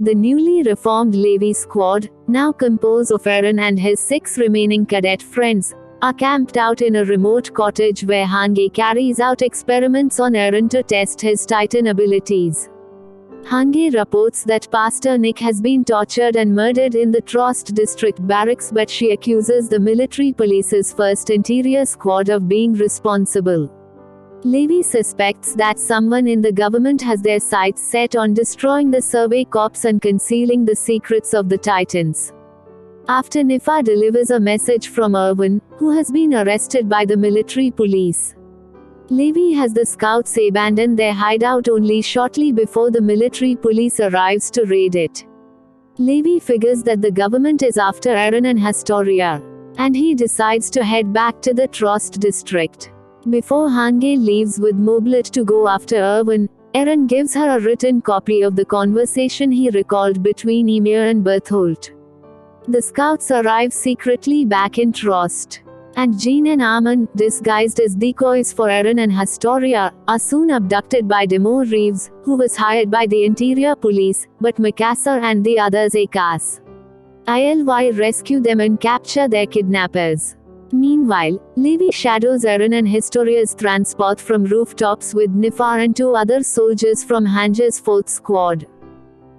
The newly reformed Levi squad, now composed of Eren and his 6 remaining cadet friends, are camped out in a remote cottage where Hange carries out experiments on Eren to test his Titan abilities. Hange reports that Pastor Nick has been tortured and murdered in the Trost district barracks, but she accuses the military police's 1st Interior Squad of being responsible. Levi suspects that someone in the government has their sights set on destroying the Survey Corps and concealing the secrets of the Titans. After Nifa delivers a message from Erwin, who has been arrested by the military police, Levi has the scouts abandon their hideout only shortly before the military police arrives to raid it. Levi figures that the government is after Eren and Historia, and he decides to head back to the Trost district. Before Hange leaves with Moblet to go after Erwin, Eren gives her a written copy of the conversation he recalled between Ymir and Bertholdt. The scouts arrive secretly back in Trost, and Jean and Amon, disguised as decoys for Eren and Historia, are soon abducted by Demo Reeves, who was hired by the Interior Police, but Makassar and the others Akas ILY rescue them and capture their kidnappers. Meanwhile, Levi shadows Eren and Historia's transport from rooftops with Nifar and 2 other soldiers from Hange's 4th squad.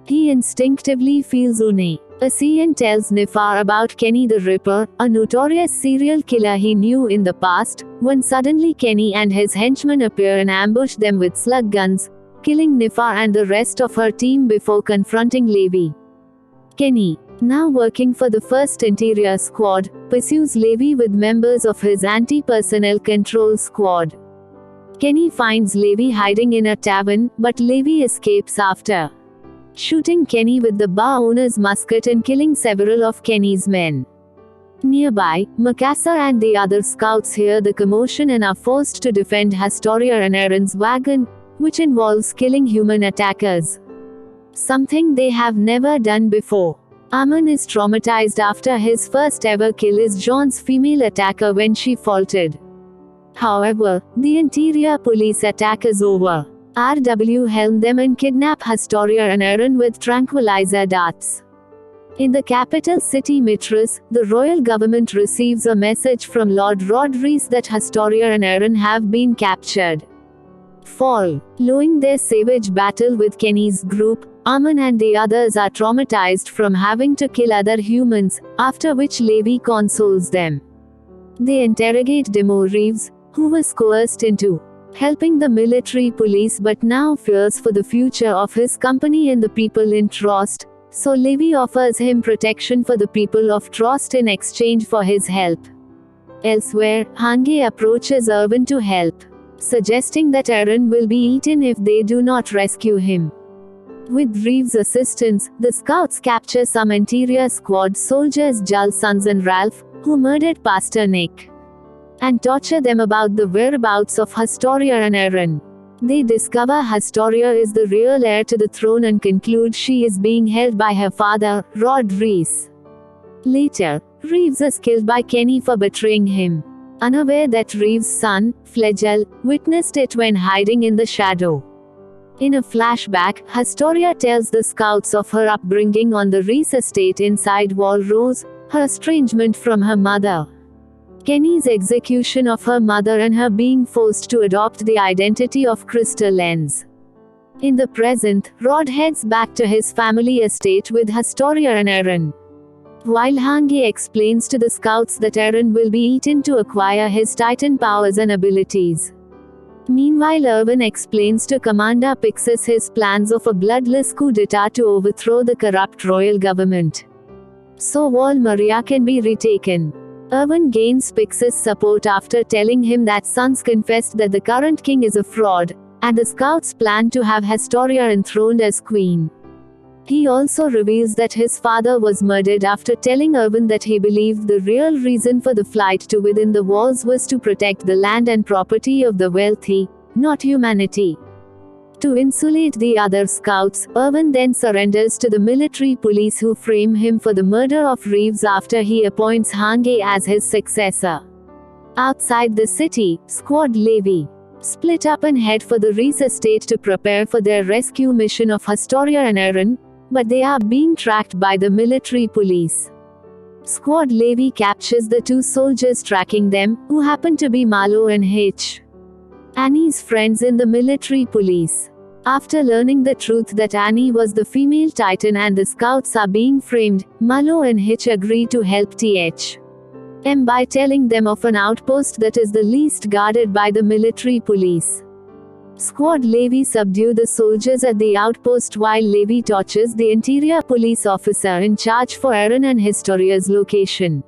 He instinctively feels Une. Asian tells Nifar about Kenny the Ripper, a notorious serial killer he knew in the past, when suddenly Kenny and his henchmen appear and ambush them with slug guns, killing Nifar and the rest of her team before confronting Levi. Kenny, now working for the 1st Interior Squad, pursues Levi with members of his anti-personnel control squad. Kenny finds Levi hiding in a tavern, but Levi escapes after shooting Kenny with the bar owner's musket and killing several of Kenny's men. Nearby, Makassar and the other scouts hear the commotion and are forced to defend Historia and Eren's wagon, which involves killing human attackers, something they have never done before. Amon is traumatized after his first ever kill is Jean's female attacker when she faltered. However, the Interior Police attack is over. RW helm them and kidnap Historia and Eren with tranquilizer darts. In the capital city Mitras, the royal government receives a message from Lord Rodriguez that Historia and Eren have been captured. Following their savage battle with Kenny's group, Amon and the others are traumatized from having to kill other humans, after which Levi consoles them. They interrogate Demo Reeves, who was coerced into helping the military police but now fears for the future of his company and the people in Trost, so Levi offers him protection for the people of Trost in exchange for his help. Elsewhere, Hange approaches Erwin to help, suggesting that Eren will be eaten if they do not rescue him. With Reeves' assistance, the scouts capture some Interior Squad soldiers, Jul's sons and Ralph, who murdered Pastor Nick, and torture them about the whereabouts of Historia and Eren. They discover Historia is the real heir to the throne and conclude she is being held by her father, Rodriguez. Later, Reeves is killed by Kenny for betraying him, unaware that Reeves' son, Flegel, witnessed it when hiding in the shadow. In a flashback, Historia tells the scouts of her upbringing on the Reese estate inside Wall Rose, her estrangement from her mother, Kenny's execution of her mother and her being forced to adopt the identity of Crystal Lens. In the present, Rod heads back to his family estate with Historia and Eren, while Hange explains to the scouts that Eren will be eaten to acquire his Titan powers and abilities. Meanwhile, Erwin explains to Commander Pixis his plans of a bloodless coup d'etat to overthrow the corrupt royal government, so Wall Maria can be retaken. Erwin gains Pixis' support after telling him that Sons confessed that the current king is a fraud, and the scouts plan to have Historia enthroned as queen. He also reveals that his father was murdered after telling Erwin that he believed the real reason for the flight to within the walls was to protect the land and property of the wealthy, not humanity. To insulate the other scouts, Erwin then surrenders to the military police who frame him for the murder of Reeves after he appoints Hange as his successor. Outside the city, Squad Levi split up and head for the Reese estate to prepare for their rescue mission of Historia and Eren, but they are being tracked by the military police. Squad Levi captures the two soldiers tracking them, who happen to be Malo and Hitch, Annie's friends in the military police. After learning the truth that Annie was the female Titan and the scouts are being framed, Malo and Hitch agree to help THM by telling them of an outpost that is the least guarded by the military police. Squad Levi subdue the soldiers at the outpost while Levi tortures the interior police officer in charge for Eren and Historia's location.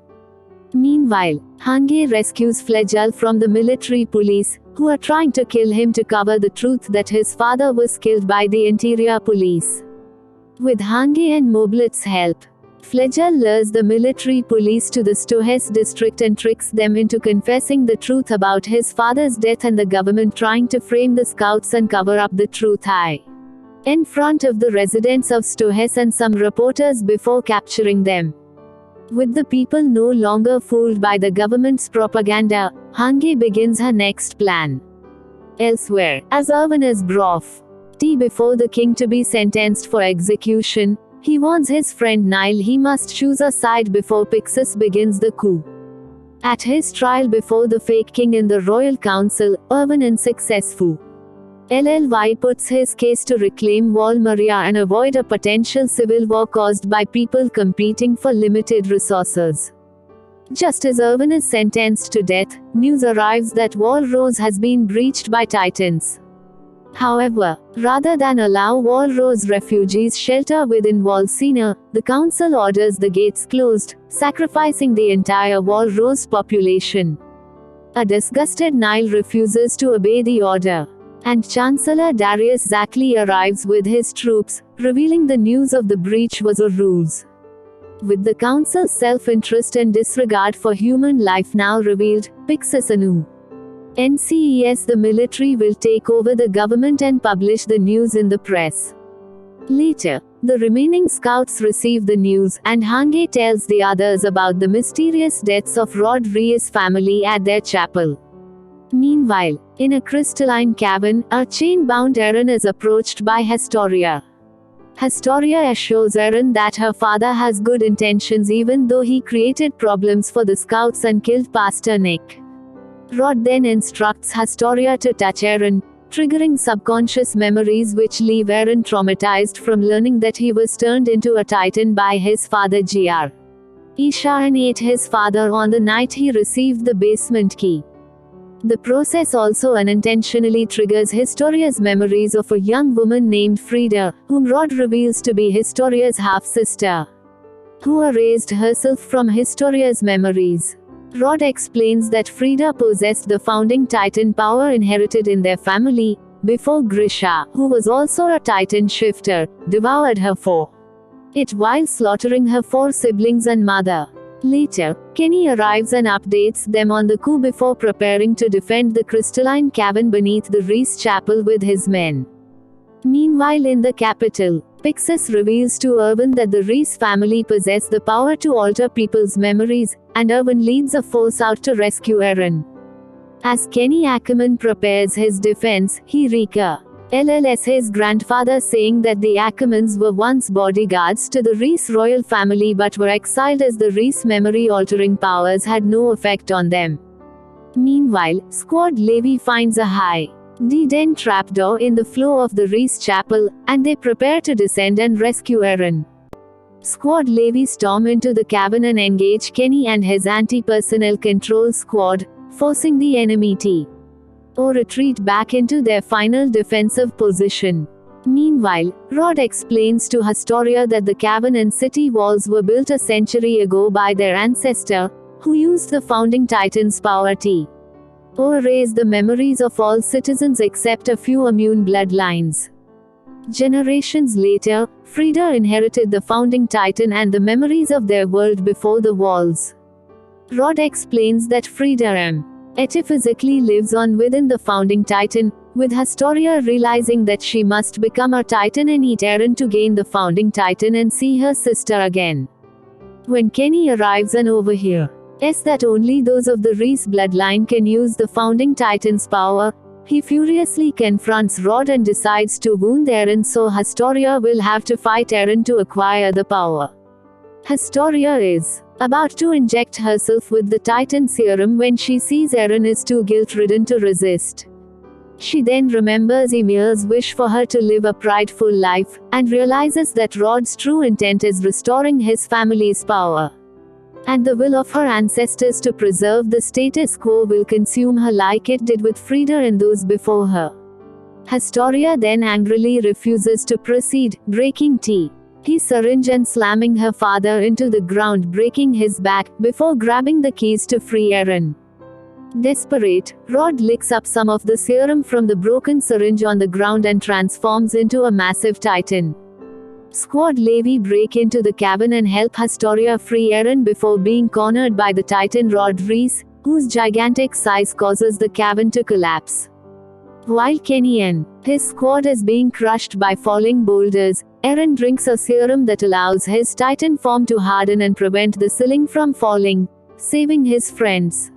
Meanwhile, Hange rescues Flegel from the military police, who are trying to kill him to cover the truth that his father was killed by the interior police. With Hange and Moblet's help, Flegel lures the military police to the Stohes district and tricks them into confessing the truth about his father's death and the government trying to frame the scouts and cover up the truth in front of the residents of Stohes and some reporters before capturing them. With the people no longer fooled by the government's propaganda, Hange begins her next plan. Elsewhere, as Irwin is brought before the king to be sentenced for execution, he warns his friend Nile he must choose a side before Pixis begins the coup. At his trial before the fake king in the royal council, Irwin unsuccessful. LLY puts his case to reclaim Val Maria and avoid a potential civil war caused by people competing for limited resources. Just as Irwin is sentenced to death, news arrives that Val Rose has been breached by Titans. However, rather than allow Val Rose refugees shelter within Val Sena, the council orders the gates closed, sacrificing the entire Val Rose population. A disgusted Nile refuses to obey the order, and Chancellor Darius Zackley arrives with his troops, revealing the news of the breach was a ruse. With the council's self-interest and disregard for human life now revealed, Pixis anew. NCES the military will take over the government and publish the news in the press. Later, the remaining scouts receive the news, and Hange tells the others about the mysterious deaths of Rod Reyes' family at their chapel. Meanwhile, in a crystalline cavern, a chain-bound Eren is approached by Historia. Historia assures Eren that her father has good intentions even though he created problems for the scouts and killed Pastor Nick. Rod then instructs Historia to touch Eren, triggering subconscious memories which leave Eren traumatized from learning that he was turned into a Titan by his father Gr. Isha and ate his father on the night he received the basement key. The process also unintentionally triggers Historia's memories of a young woman named Frida, whom Rod reveals to be Historia's half-sister, who erased herself from Historia's memories. Rod explains that Frida possessed the founding Titan power inherited in their family, before Grisha, who was also a Titan shifter, devoured her for it while slaughtering her 4 siblings and mother. Later, Kenny arrives and updates them on the coup before preparing to defend the crystalline cavern beneath the Reese Chapel with his men. Meanwhile in the capital, Pixis reveals to Irwin that the Reese family possess the power to alter people's memories, and Irwin leads a force out to rescue Eren. As Kenny Ackerman prepares his defense, he recalls his grandfather saying that the Ackermans were once bodyguards to the Reese royal family but were exiled as the Reese memory-altering powers had no effect on them. Meanwhile, Squad Levi finds a hidden trapdoor in the floor of the Reese Chapel, and they prepare to descend and rescue Eren. Squad Levi storm into the cavern and engage Kenny and his anti-personnel control squad, forcing the enemy to retreat back into their final defensive position. Meanwhile, Rod explains to Historia that the cavern and city walls were built a century ago by their ancestor, who used the founding Titan's power to erase the memories of all citizens except a few immune bloodlines. Generations later, Frida inherited the founding Titan and the memories of their world before the walls. Rod explains that Frida metaphysically lives on within the founding Titan, with Historia realizing that she must become a Titan and eat Eren to gain the founding Titan and see her sister again. When Kenny arrives and overhears that only those of the Reese bloodline can use the founding Titan's power, He furiously confronts Rod and decides to wound Eren, so Historia will have to fight Eren to acquire the power. Historia is about to inject herself with the Titan serum when she sees Eren is too guilt-ridden to resist. She then remembers Ymir's wish for her to live a prideful life, and realizes that Rod's true intent is restoring his family's power. And the will of her ancestors to preserve the status quo will consume her like it did with Frida and those before her. Historia then angrily refuses to proceed, breaking his syringe and slamming her father into the ground, breaking his back, before grabbing the keys to free Eren. Desperate, Rod licks up some of the serum from the broken syringe on the ground and transforms into a massive Titan. Squad Levi break into the cabin and help Historia free Eren before being cornered by the Titan Rod Reese, whose gigantic size causes the cabin to collapse. While Kenny and his squad is being crushed by falling boulders, Eren drinks a serum that allows his Titan form to harden and prevent the ceiling from falling, saving his friends.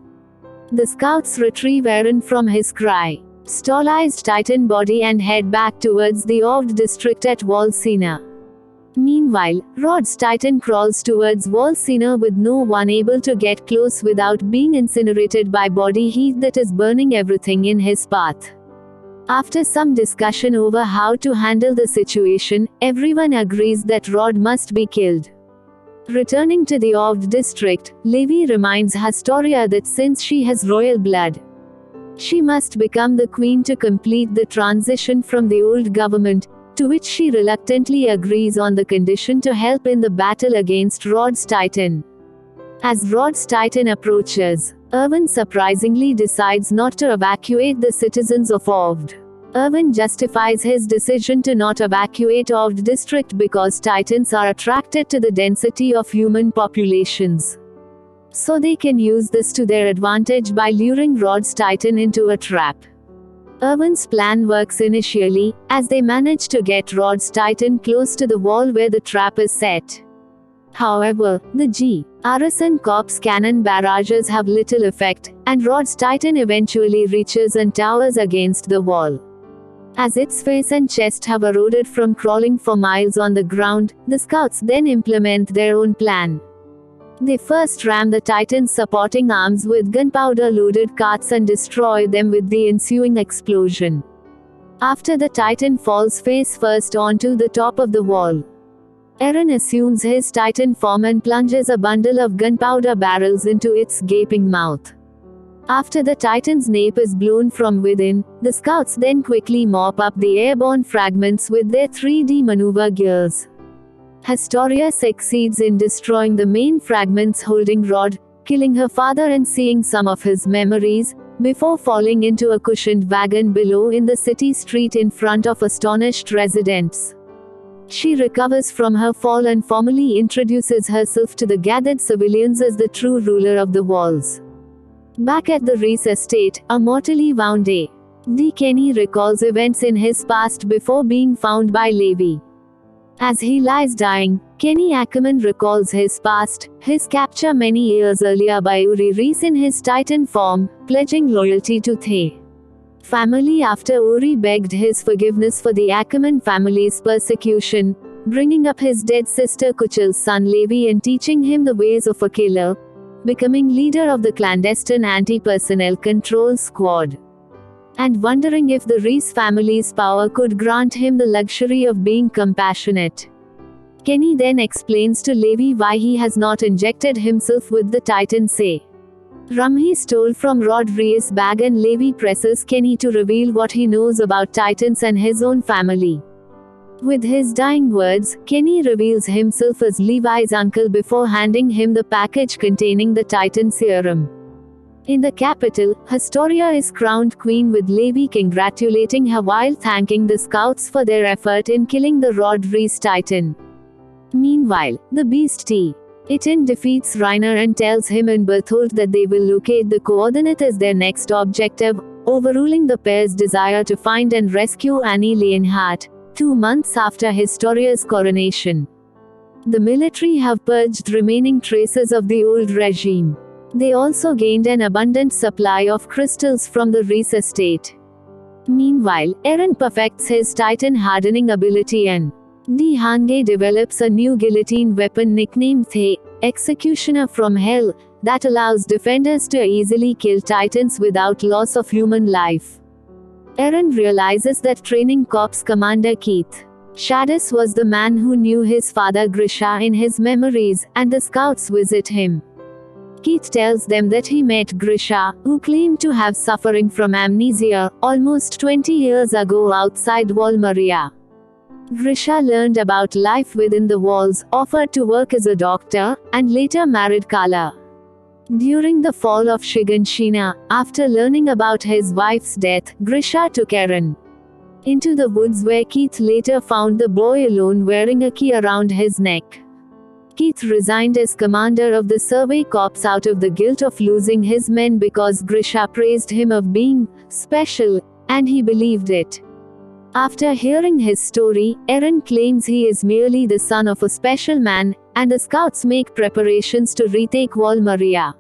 The scouts retrieve Eren from his crystallized Titan body and head back towards the Oved district at Walsina. Meanwhile, Rod's Titan crawls towards Walsina with no one able to get close without being incinerated by body heat that is burning everything in his path. After some discussion over how to handle the situation, everyone agrees that Rod must be killed. Returning to the Oved district, Levi reminds Historia that since she has royal blood, she must become the queen to complete the transition from the old government, to which she reluctantly agrees on the condition to help in the battle against Rod's Titan. As Rod's Titan approaches, Erwin surprisingly decides not to evacuate the citizens of Oved. Erwin justifies his decision to not evacuate Oved district because Titans are attracted to the density of human populations. So they can use this to their advantage by luring Rod's Titan into a trap. Erwin's plan works initially, as they manage to get Rod's Titan close to the wall where the trap is set. However, the GRS and Corps cannon barrages have little effect, and Rod's Titan eventually reaches and towers against the wall. As its face and chest have eroded from crawling for miles on the ground, the scouts then implement their own plan. They first ram the Titan's supporting arms with gunpowder-loaded carts and destroy them with the ensuing explosion. After the Titan falls face first onto the top of the wall, Eren assumes his Titan form and plunges a bundle of gunpowder barrels into its gaping mouth. After the Titan's nape is blown from within, the scouts then quickly mop up the airborne fragments with their 3D maneuver gears. Historia succeeds in destroying the main fragments holding Rod, killing her father and seeing some of his memories, before falling into a cushioned wagon below in the city street in front of astonished residents. She recovers from her fall and formally introduces herself to the gathered civilians as the true ruler of the walls. Back at the Reese estate, a mortally wounded Kenny recalls events in his past before being found by Levi. As he lies dying, Kenny Ackerman recalls his past, his capture many years earlier by Uri Reese in his Titan form, pledging loyalty to the family after Uri begged his forgiveness for the Ackerman family's persecution, bringing up his dead sister Kuchel's son Levi and teaching him the ways of a killer, becoming leader of the clandestine anti-personnel control squad, and wondering if the Reese family's power could grant him the luxury of being compassionate. Kenny then explains to Levi why he has not injected himself with the Titan serum he stole from Rod Reese's bag, and Levi presses Kenny to reveal what he knows about Titans and his own family. With his dying words, Kenny reveals himself as Levi's uncle before handing him the package containing the Titan serum. In the capital, Historia is crowned queen with Levi congratulating her while thanking the scouts for their effort in killing the Rod Reese Titan. Meanwhile, the Beast Titan defeats Reiner and tells him and Berthold that they will locate the coordinate as their next objective, overruling the pair's desire to find and rescue Annie Leonhardt, 2 months after Historia's coronation. The military have purged remaining traces of the old regime. They also gained an abundant supply of crystals from the Reese estate. Meanwhile, Eren perfects his Titan hardening ability and Hange develops a new guillotine weapon nicknamed The Executioner from Hell that allows defenders to easily kill Titans without loss of human life. Eren realizes that training Corps Commander Keith Shadis was the man who knew his father Grisha in his memories, and the scouts visit him. Keith tells them that he met Grisha, who claimed to have suffering from amnesia, almost 20 years ago outside Wall Maria. Grisha learned about life within the walls, offered to work as a doctor, and later married Kala. During the fall of Shiganshina, after learning about his wife's death, Grisha took Eren into the woods where Keith later found the boy alone wearing a key around his neck. Keith resigned as commander of the Survey Corps out of the guilt of losing his men because Grisha praised him of being special, and he believed it. After hearing his story, Eren claims he is merely the son of a special man, and the scouts make preparations to retake Wall Maria.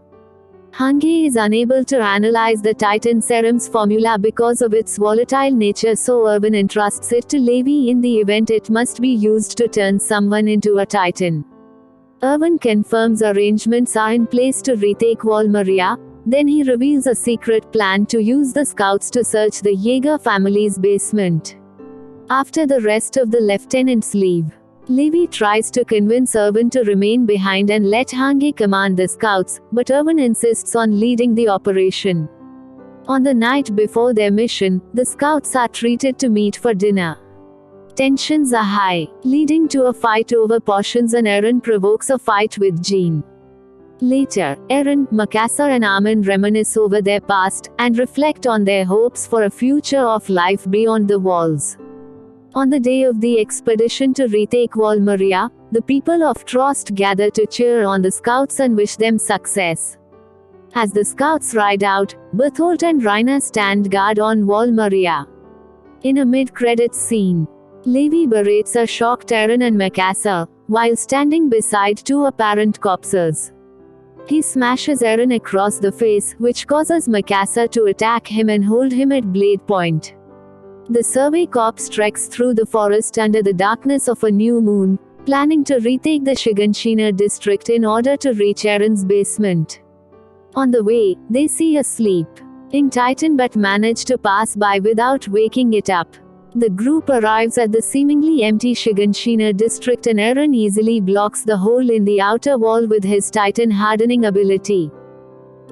Hange is unable to analyze the Titan serum's formula because of its volatile nature, so Erwin entrusts it to Levi in the event it must be used to turn someone into a Titan. Erwin confirms arrangements are in place to retake Wall Maria, then he reveals a secret plan to use the scouts to search the Jaeger family's basement. After the rest of the lieutenants leave, Levi tries to convince Erwin to remain behind and let Hange command the scouts, but Erwin insists on leading the operation. On the night before their mission, the scouts are treated to meet for dinner. Tensions are high, leading to a fight over portions, and Eren provokes a fight with Jean. Later, Eren, Mikasa and Armin reminisce over their past, and reflect on their hopes for a future of life beyond the walls. On the day of the expedition to retake Wall Maria, the people of Trost gather to cheer on the scouts and wish them success. As the scouts ride out, Bertholdt and Reiner stand guard on Wall Maria. In a mid-credits scene, Levi berates a shocked Eren and Mikasa, while standing beside two apparent corpses. He smashes Eren across the face, which causes Mikasa to attack him and hold him at blade point. The Survey Corps treks through the forest under the darkness of a new moon, planning to retake the Shiganshina district in order to reach Eren's basement. On the way, they see a sleeping Titan but manage to pass by without waking it up. The group arrives at the seemingly empty Shiganshina district, and Eren easily blocks the hole in the outer wall with his Titan hardening ability.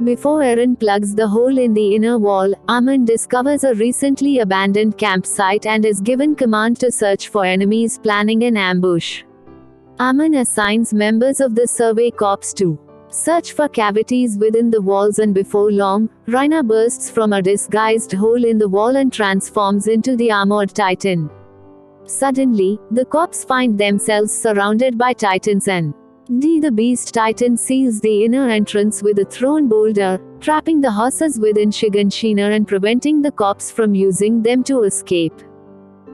Before Eren plugs the hole in the inner wall, Armin discovers a recently abandoned campsite and is given command to search for enemies planning an ambush. Armin assigns members of the Survey Corps to search for cavities within the walls, and before long, Reiner bursts from a disguised hole in the wall and transforms into the armored Titan. Suddenly, the Corps find themselves surrounded by Titans, and the Beast Titan seals the inner entrance with a thrown boulder, trapping the horses within Shiganshina and preventing the Corps from using them to escape.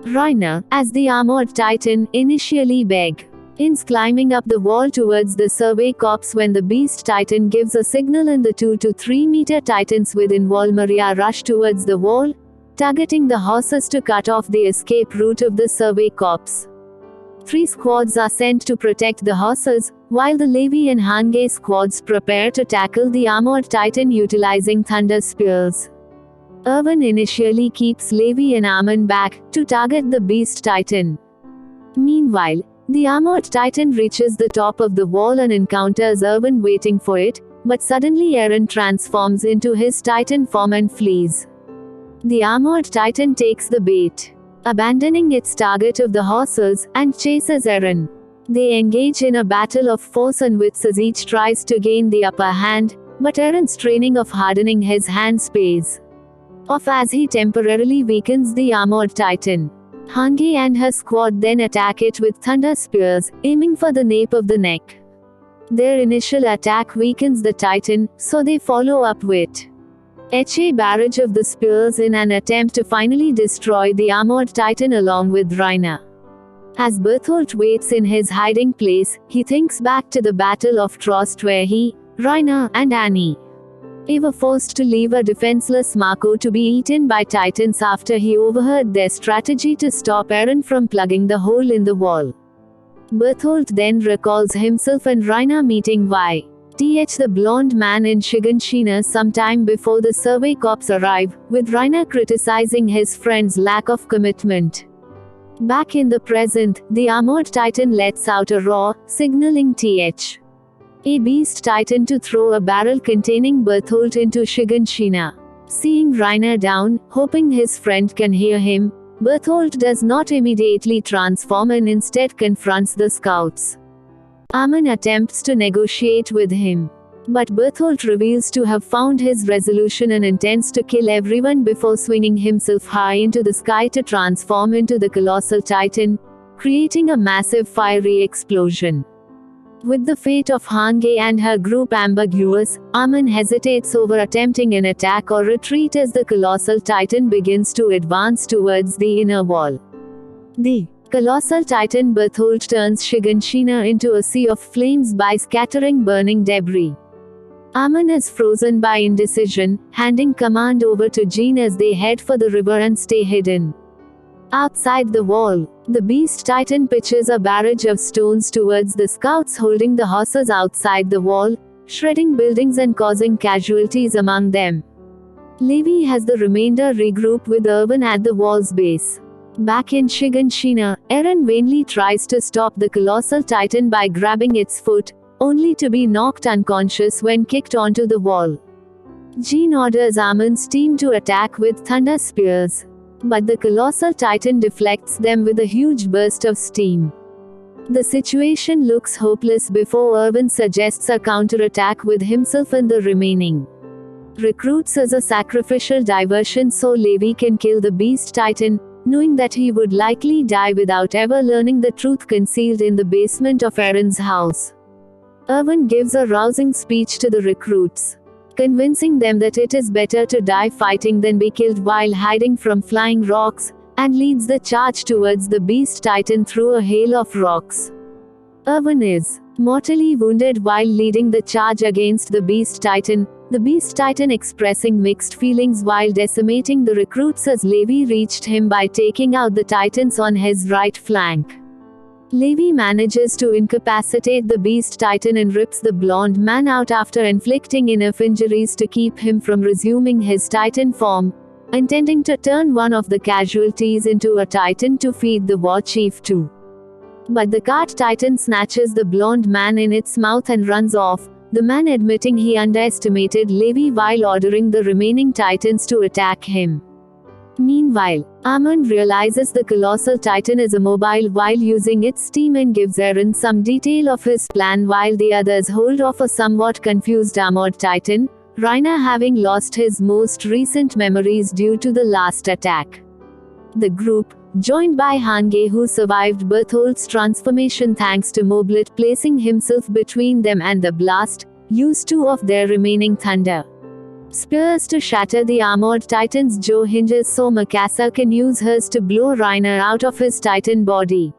Reiner, as the armored Titan, initially begins climbing up the wall towards the Survey Corps when the Beast Titan gives a signal, and the 2 to 3 meter Titans within Wall Maria rush towards the wall, targeting the horses to cut off the escape route of the Survey Corps. 3 squads are sent to protect the horses, while the Levi and Hange squads prepare to tackle the armored Titan utilizing thunder spears. Erwin initially keeps Levi and Armin back, to target the Beast Titan. Meanwhile, the armored Titan reaches the top of the wall and encounters Erwin waiting for it, but suddenly Eren transforms into his Titan form and flees. The armored Titan takes the bait, abandoning its target of the horses, and chases Eren. They engage in a battle of force and wits as each tries to gain the upper hand, but Eren's training of hardening his hands pays off as he temporarily weakens the armored Titan. Hange and her squad then attack it with thunder spears, aiming for the nape of the neck. Their initial attack weakens the Titan, so they follow up with a barrage of the spears in an attempt to finally destroy the armored Titan along with Reiner. As Bertholdt waits in his hiding place, he thinks back to the Battle of Trost where he, Reiner, and Annie Eva forced to leave a defenseless Mako to be eaten by Titans after he overheard their strategy to stop Eren from plugging the hole in the wall. Bertholdt then recalls himself and Reiner meeting Y.Th the blonde man in Shiganshina sometime before the survey cops arrive, with Reiner criticizing his friend's lack of commitment. Back in the present, the armored titan lets out a roar, signaling Th. A beast titan to throw a barrel containing Bertholdt into Shiganshina. Seeing Reiner down, hoping his friend can hear him, Bertholdt does not immediately transform and instead confronts the scouts. Armin attempts to negotiate with him. But Bertholdt reveals to have found his resolution and intends to kill everyone before swinging himself high into the sky to transform into the colossal titan, creating a massive fiery explosion. With the fate of Hange and her group ambiguous, Armin hesitates over attempting an attack or retreat as the colossal titan begins to advance towards the inner wall. The colossal titan Bertholdt turns Shiganshina into a sea of flames by scattering burning debris. Armin is frozen by indecision, handing command over to Jean as they head for the river and stay hidden. Outside the wall, the beast titan pitches a barrage of stones towards the scouts holding the horses outside the wall, shredding buildings and causing casualties among them. Levi has the remainder regroup with Erwin at the wall's base. Back in Shiganshina, Eren vainly tries to stop the colossal titan by grabbing its foot, only to be knocked unconscious when kicked onto the wall. Jean orders Armin's team to attack with thunder spears. But the colossal titan deflects them with a huge burst of steam. The situation looks hopeless before Erwin suggests a counterattack with himself and the remaining recruits as a sacrificial diversion so Levi can kill the beast titan, knowing that he would likely die without ever learning the truth concealed in the basement of Eren's house. Erwin gives a rousing speech to the recruits, convincing them that it is better to die fighting than be killed while hiding from flying rocks, and leads the charge towards the beast titan through a hail of rocks. Erwin is mortally wounded while leading the charge against the beast titan expressing mixed feelings while decimating the recruits as Levi reached him by taking out the titans on his right flank. Levi manages to incapacitate the beast titan and rips the blonde man out after inflicting enough injuries to keep him from resuming his titan form, intending to turn one of the casualties into a titan to feed the war chief too. But the cart titan snatches the blonde man in its mouth and runs off, the man admitting he underestimated Levi while ordering the remaining titans to attack him. Meanwhile, Armin realizes the colossal titan is immobile while using its steam and gives Eren some detail of his plan while the others hold off a somewhat confused armored titan, Reiner having lost his most recent memories due to the last attack. The group, joined by Hange who survived Bertholdt's transformation thanks to Moblit placing himself between them and the blast, use 2 of their remaining thunder spears to shatter the armored titan's jaw hinges so Mikasa can use hers to blow Reiner out of his titan body.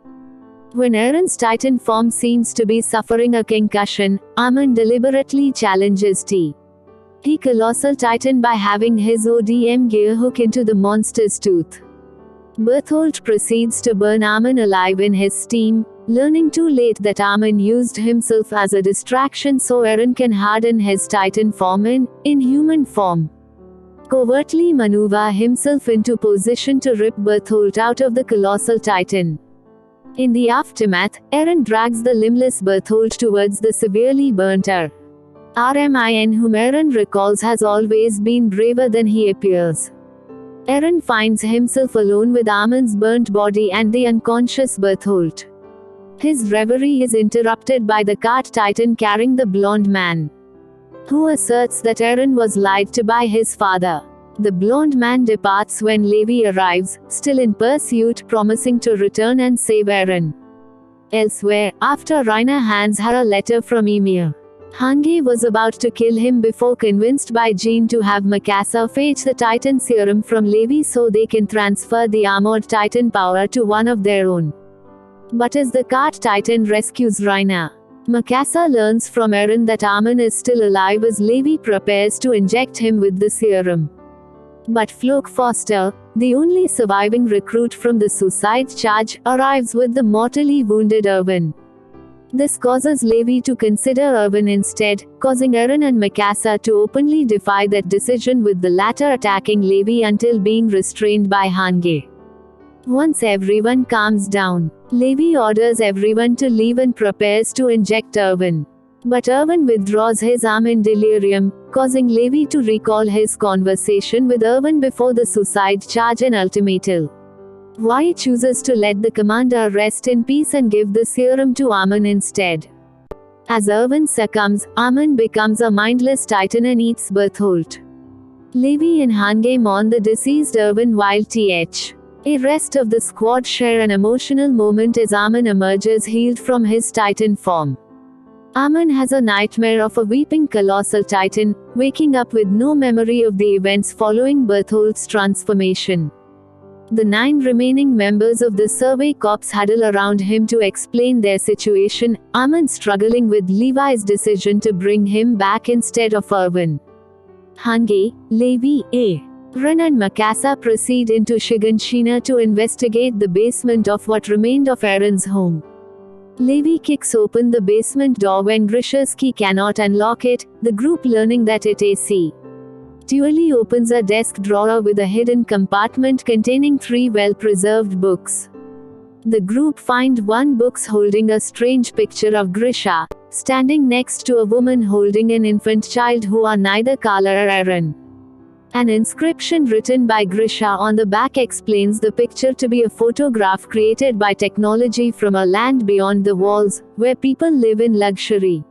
When Eren's titan form seems to be suffering a concussion, Armin deliberately challenges T. He colossal titan by having his ODM gear hook into the monster's tooth. Bertholdt proceeds to burn Armin alive in his steam, learning too late that Armin used himself as a distraction so Eren can harden his titan form in human form. Covertly maneuver himself into position to rip Bertholdt out of the colossal titan. In the aftermath, Eren drags the limbless Bertholdt towards the severely burnt Rmin whom Eren recalls has always been braver than he appears. Eren finds himself alone with Armin's burnt body and the unconscious Bertholdt. His reverie is interrupted by the cart titan carrying the blonde man, who asserts that Eren was lied to by his father. The blonde man departs when Levi arrives, still in pursuit, promising to return and save Eren. Elsewhere, after Reiner hands her a letter from Ymir, Hange was about to kill him before convinced by Jean to have Mikasa fetch the Titan serum from Levi so they can transfer the armored Titan power to one of their own. But as the cart Titan rescues Reiner, Mikasa learns from Eren that Armin is still alive as Levi prepares to inject him with the serum. But Floke Foster, the only surviving recruit from the suicide charge, arrives with the mortally wounded Erwin. This causes Levi to consider Erwin instead, causing Eren and Mikasa to openly defy that decision, with the latter attacking Levi until being restrained by Hange. Once everyone calms down, Levi orders everyone to leave and prepares to inject Erwin. But Erwin withdraws his arm in delirium, causing Levi to recall his conversation with Erwin before the suicide charge and ultimatum. Why chooses to let the commander rest in peace and give the serum to Armin instead. As Erwin succumbs, Armin becomes a mindless titan and eats Bertholdt. Levi and Hange mourn the deceased Erwin while the rest of the squad share an emotional moment as Armin emerges healed from his titan form. Armin has a nightmare of a weeping colossal titan, waking up with no memory of the events following Bertholdt's transformation. The 9 remaining members of the Survey Corps huddle around him to explain their situation, Armin struggling with Levi's decision to bring him back instead of Erwin. Hange, Levi, Ren and Mikasa proceed into Shiganshina to investigate the basement of what remained of Eren's home. Levi kicks open the basement door when Grisha's key cannot unlock it, the group learning that it dually opens a desk drawer with a hidden compartment containing 3 well-preserved books. The group find one book holding a strange picture of Grisha, standing next to a woman holding an infant child who are neither Kala or Eren. An inscription written by Grisha on the back explains the picture to be a photograph created by technology from a land beyond the walls, where people live in luxury.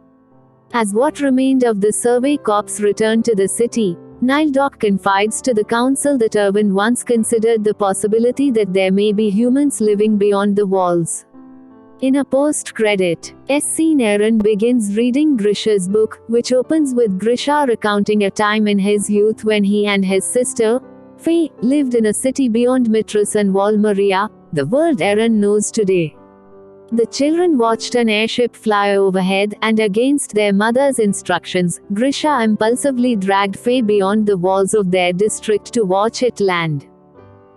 As what remained of the Survey Corps return to the city, Nildoc confides to the council that Erwin once considered the possibility that there may be humans living beyond the walls. In a post-credit scene, Eren begins reading Grisha's book, which opens with Grisha recounting a time in his youth when he and his sister, Faye, lived in a city beyond Mitras and Wall Maria, the world Eren knows today. The children watched an airship fly overhead, and against their mother's instructions, Grisha impulsively dragged Faye beyond the walls of their district to watch it land.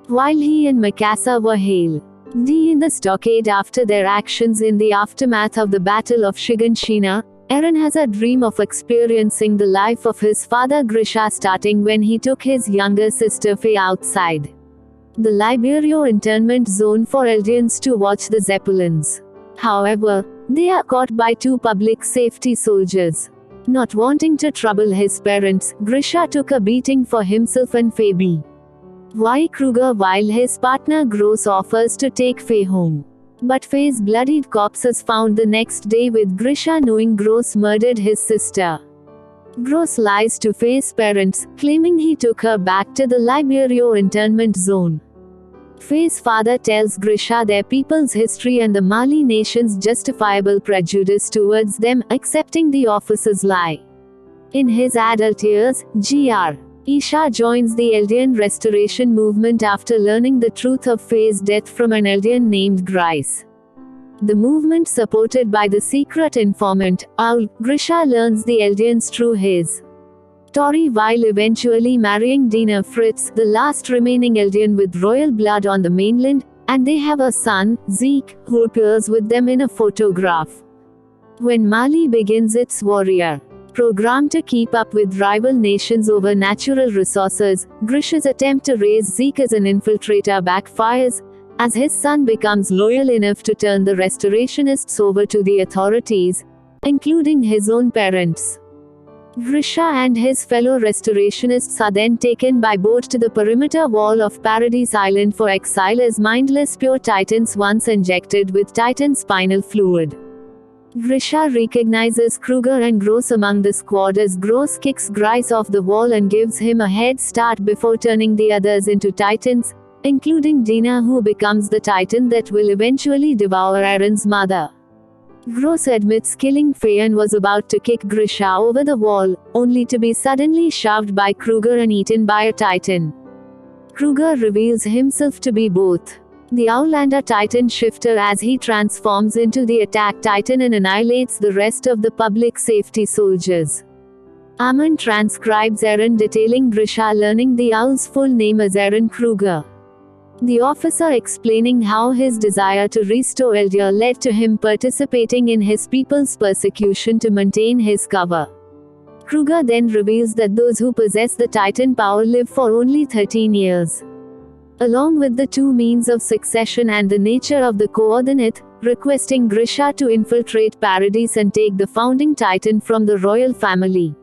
While he and Mikasa were in the stockade after their actions in the aftermath of the Battle of Shiganshina, Eren has a dream of experiencing the life of his father Grisha, starting when he took his younger sister Faye outside the Liberio internment zone for Eldians to watch the Zeppelins. However, they are caught by 2 public safety soldiers. Not wanting to trouble his parents, Grisha took a beating for himself and Faye Kruger, while his partner Gross offers to take Faye home. But Faye's bloodied corpse is found the next day, with Grisha knowing Gross murdered his sister. Gross lies to Faye's parents, claiming he took her back to the Liberio internment zone. Faye's father tells Grisha their people's history and the Mali nation's justifiable prejudice towards them, accepting the officer's lie. In his adult years, Gr. Isha joins the Eldian restoration movement after learning the truth of Faye's death from an Eldian named Grice. The movement, supported by the secret informant, Owl, Grisha learns the Eldians through his Tori, while eventually marrying Dina Fritz, the last remaining Eldian with royal blood on the mainland, and they have a son, Zeke, who appears with them in a photograph. When Mali begins its warrior program to keep up with rival nations over natural resources, Grisha's attempt to raise Zeke as an infiltrator backfires, as his son becomes loyal enough to turn the restorationists over to the authorities, including his own parents. Grisha and his fellow restorationists are then taken by boat to the perimeter wall of Paradise Island for exile as mindless pure titans once injected with titan spinal fluid. Grisha recognizes Kruger and Gross among the squad as Gross kicks Grice off the wall and gives him a head start before turning the others into titans, including Dina, who becomes the titan that will eventually devour Eren's mother. Gross admits killing Faye and was about to kick Grisha over the wall, only to be suddenly shoved by Kruger and eaten by a titan. Kruger reveals himself to be both the Outlander Titan shifter as he transforms into the Attack Titan and annihilates the rest of the public safety soldiers. Amon transcribes Eren detailing Grisha learning the owl's full name as Eren Kruger. The officer explaining how his desire to restore Eldia led to him participating in his people's persecution to maintain his cover. Kruger then reveals that those who possess the Titan power live for only 13 years. Along with the two means of succession and the nature of the coordinate, requesting Grisha to infiltrate Paradise and take the founding Titan from the royal family.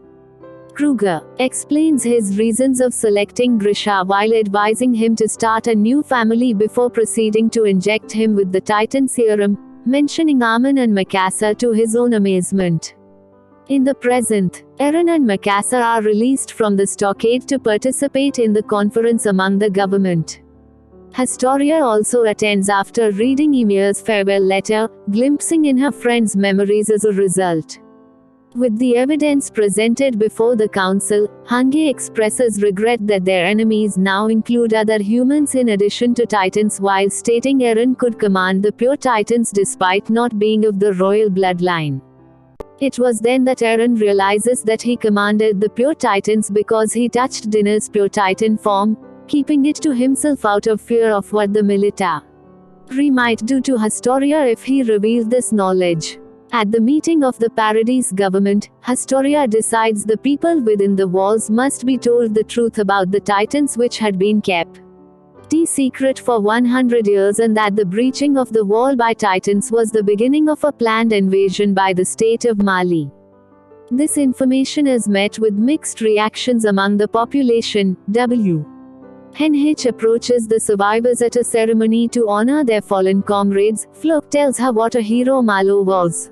Kruger explains his reasons of selecting Grisha while advising him to start a new family before proceeding to inject him with the Titan serum, mentioning Amon and Mikasa to his own amazement. In the present, Eren and Mikasa are released from the stockade to participate in the conference among the government. Historia also attends after reading Ymir's farewell letter, glimpsing in her friend's memories as a result. With the evidence presented before the council, Hange expresses regret that their enemies now include other humans in addition to Titans, while stating Eren could command the pure Titans despite not being of the royal bloodline. It was then that Eren realizes that he commanded the pure Titans because he touched Dinner's pure Titan form, keeping it to himself out of fear of what the military might do to Historia if he revealed this knowledge. At the meeting of the Paradise government, Historia decides the people within the walls must be told the truth about the Titans which had been kept secret for 100 years, and that the breaching of the wall by Titans was the beginning of a planned invasion by the state of Mali. This information is met with mixed reactions among the population. NH approaches the survivors at a ceremony to honor their fallen comrades. Floch tells her what a hero Malo was.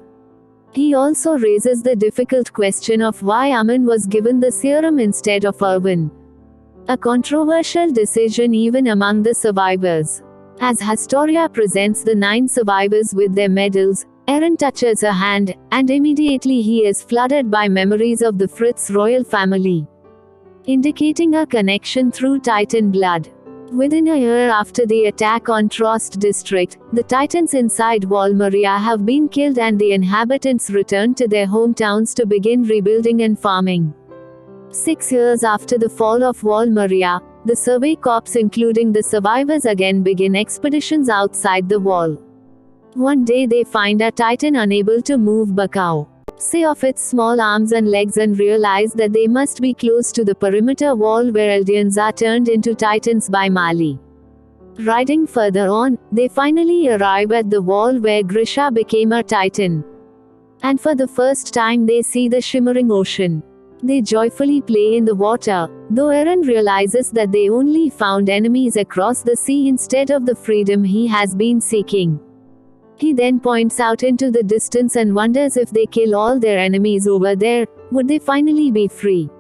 He also raises the difficult question of why Amon was given the serum instead of Erwin. A controversial decision even among the survivors. As Historia presents the 9 survivors with their medals, Eren touches her hand, and immediately he is flooded by memories of the Fritz royal family, indicating a connection through Titan blood. Within a year after the attack on Trost district, the Titans inside Wall Maria have been killed and the inhabitants return to their hometowns to begin rebuilding and farming. 6 years after the fall of Wall Maria, the Survey Corps including the survivors again begin expeditions outside the wall. One day they find a Titan unable to move Bakao off its small arms and legs and realize that they must be close to the perimeter wall where Eldians are turned into Titans by Mali. Riding further on, they finally arrive at the wall where Grisha became a Titan. And for the first time they see the shimmering ocean. They joyfully play in the water, though Eren realizes that they only found enemies across the sea instead of the freedom he has been seeking. He then points out into the distance and wonders if they kill all their enemies over there, would they finally be free?